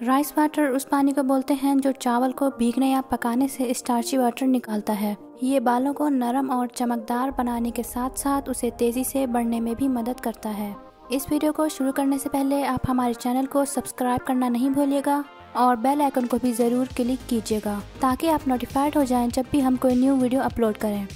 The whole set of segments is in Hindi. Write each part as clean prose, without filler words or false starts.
राइस वाटर उस पानी को बोलते हैं जो चावल को भीगने या पकाने से स्टार्ची वाटर निकालता है। ये बालों को नरम और चमकदार बनाने के साथ साथ उसे तेज़ी से बढ़ने में भी मदद करता है। इस वीडियो को शुरू करने से पहले आप हमारे चैनल को सब्सक्राइब करना नहीं भूलिएगा और बेल आइकन को भी ज़रूर क्लिक कीजिएगा ताकि आप नोटिफाइड हो जाएं जब भी हम कोई न्यू वीडियो अपलोड करें।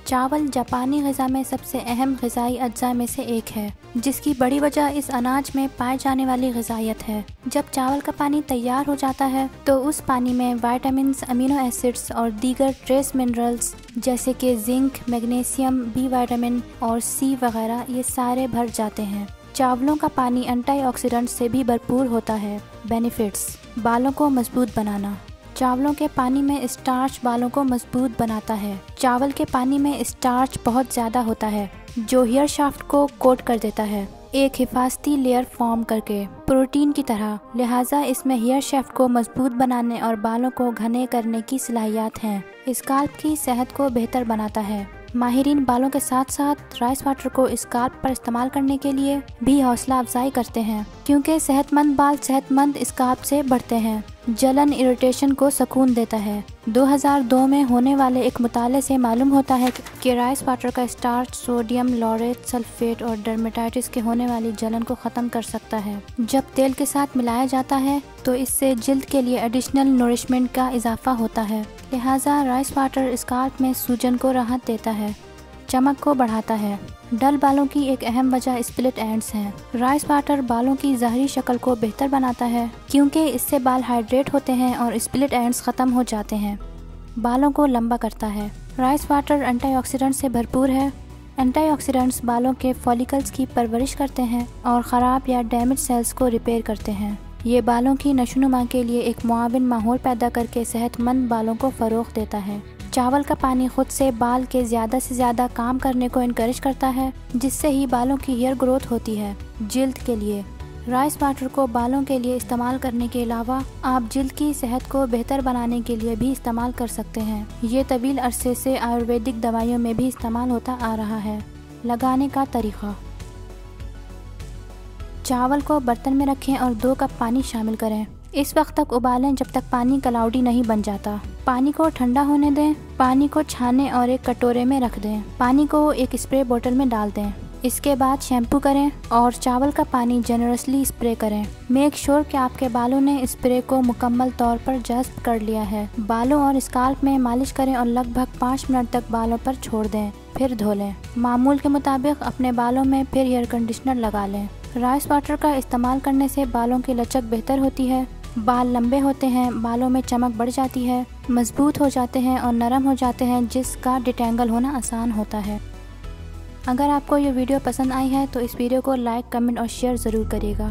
चावल जापानी ग़िज़ा में सबसे अहम ग़िज़ाई अज्जा में से एक है, जिसकी बड़ी वजह इस अनाज में पाए जाने वाली ग़िज़ाइयत है। जब चावल का पानी तैयार हो जाता है तो उस पानी में विटामिन्स, अमीनो एसिड्स और दीगर ट्रेस मिनरल्स जैसे कि जिंक, मैग्नीशियम, बी विटामिन और सी वगैरह ये सारे भर जाते हैं। चावलों का पानी एंटीऑक्सीडेंट से भी भरपूर होता है। बेनिफिट्स: बालों को मजबूत बनाना। चावलों के पानी में स्टार्च बालों को मजबूत बनाता है। चावल के पानी में स्टार्च बहुत ज़्यादा होता है जो हेयर शाफ्ट को कोट कर देता है एक हिफाजती लेयर फॉर्म करके प्रोटीन की तरह। लिहाजा इसमें हेयर शाफ्ट को मजबूत बनाने और बालों को घने करने की सलाहियत है। स्काल्प की सेहत को बेहतर बनाता है। माहिरीन बालों के साथ साथ राइस वाटर को स्काल्प पर इस्तेमाल करने के लिए भी हौसला अफजाई करते हैं, क्योंकि सेहतमंद बाल सेहतमंद स्काल्प से बढ़ते हैं। जलन इरिटेशन को सुकून देता है। 2002 में होने वाले एक मुताले से मालूम होता है कि राइस वाटर का स्टार्च सोडियम लॉरेट सल्फेट और डर्मेटाइटिस के होने वाली जलन को ख़त्म कर सकता है। जब तेल के साथ मिलाया जाता है तो इससे जिल्द के लिए एडिशनल नरिशमेंट का इजाफा होता है। लिहाजा राइस वाटर स्काल्प में सूजन को राहत देता है, चमक को बढ़ाता है। डल बालों की एक अहम वजह स्प्लिट एंड्स हैं। राइस वाटर बालों की ज़ाहरी शक्ल को बेहतर बनाता है क्योंकि इससे बाल हाइड्रेट होते हैं और स्प्लिट एंड्स ख़त्म हो जाते हैं। बालों को लंबा करता है। राइस वाटर एंटीऑक्सीडेंट से भरपूर है। एंटीऑक्सीडेंट्स बालों के फॉलिकल्स की परवरिश करते हैं और ख़राब या डैमेज सेल्स को रिपेयर करते हैं। ये बालों की नशोनुमा के लिए एक मुआविन माहौल पैदा करके सेहतमंद बालों को फ़रोग़ देता है। चावल का पानी खुद से बाल के ज़्यादा से ज़्यादा काम करने को इनकरेज करता है, जिससे ही बालों की हेयर ग्रोथ होती है। जिल्द के लिए राइस वाटर को बालों के लिए इस्तेमाल करने के अलावा आप जिल्द की सेहत को बेहतर बनाने के लिए भी इस्तेमाल कर सकते हैं। ये तवील अरसे से आयुर्वेदिक दवाइयों में भी इस्तेमाल होता आ रहा है। लगाने का तरीक़ा: चावल को बर्तन में रखें और 2 कप पानी शामिल करें। इस वक्त तक उबालें जब तक पानी क्लाउडी नहीं बन जाता। पानी को ठंडा होने दें। पानी को छानें और एक कटोरे में रख दें। पानी को एक स्प्रे बोतल में डाल दें। इसके बाद शैम्पू करें और चावल का पानी जनरसली स्प्रे करें। मेक श्योर कि आपके बालों ने स्प्रे को मुकम्मल तौर पर जज़्ब कर लिया है। बालों और स्काल्प में मालिश करें और लगभग 5 मिनट तक बालों पर छोड़ दें, फिर धो लें। मामूल के मुताबिक अपने बालों में फिर हेयर कंडीशनर लगा लें। राइस वाटर का इस्तेमाल करने से बालों की लचक बेहतर होती है, बाल लंबे होते हैं, बालों में चमक बढ़ जाती है, मजबूत हो जाते हैं और नरम हो जाते हैं, जिसका डिटेंगल होना आसान होता है। अगर आपको ये वीडियो पसंद आई है तो इस वीडियो को लाइक, कमेंट और शेयर ज़रूर करिएगा।